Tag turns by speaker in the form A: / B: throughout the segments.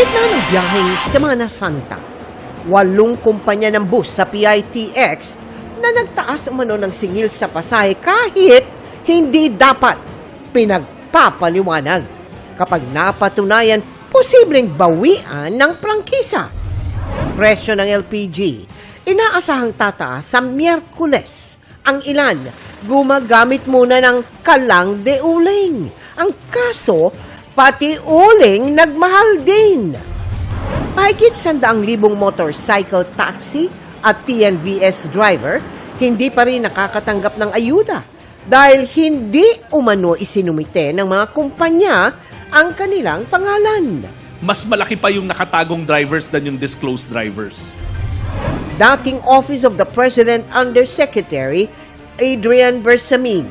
A: gitna ng biyaheng Semana Santa, 8 kumpanya ng bus sa PITX na nagtaas umano ng singil sa pasahe kahit hindi dapat pinagpapaliwanag. Kapag napatunayan, posibleng bawian ng prangkisa. Presyo ng LPG, inaasahang tataas sa Miyerkules. Ang ilan, gumagamit muna ng kalang de uling. Ang kaso, pati uling nagmahal din. Mahigit 100,000 motorcycle taxi at TNVS driver hindi pa rin nakakatanggap ng ayuda dahil hindi umano isinumite ng mga kumpanya ang kanilang pangalan.
B: Mas malaki pa yung nakatagong drivers than yung disclosed drivers.
A: Dating Office of the President Undersecretary Adrian Bersamin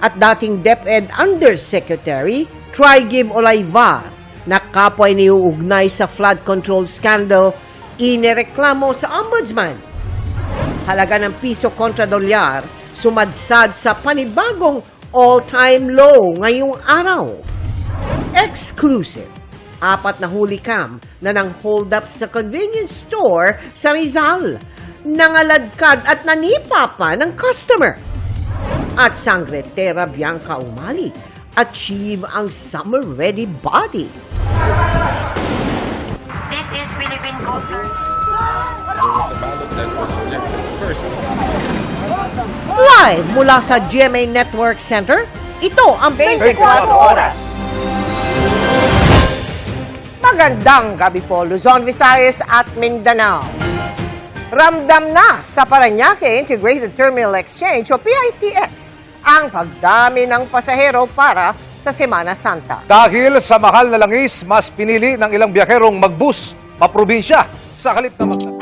A: at dating DepEd Undersecretary Trigib Olayvar na kapwa iniuugnay sa flood control scandal inireklamo sa Ombudsman. Halaga ng piso kontra dolyar sumadsad sa panibagong all-time low ngayong araw. Exclusive. 4 na huli cam na nang hold up sa convenience store sa Rizal. Nangaladkad at nanipa pa ng customer. At Sangretera Bianca Umali, achieve ang summer-ready body.
C: This is Philippine culture.
D: There was a ballot that was rejected first.
A: Live mula sa GMA Network Center, ito ang 24 Oras. Magandang gabi po, Luzon, Visayas at Mindanao. Ramdam na sa Parañaque Integrated Terminal Exchange o PITX ang pagdami ng pasahero para sa Semana Santa.
E: Dahil sa mahal na langis, mas pinili ng ilang biyaherong magbus paprobinsya sa halip na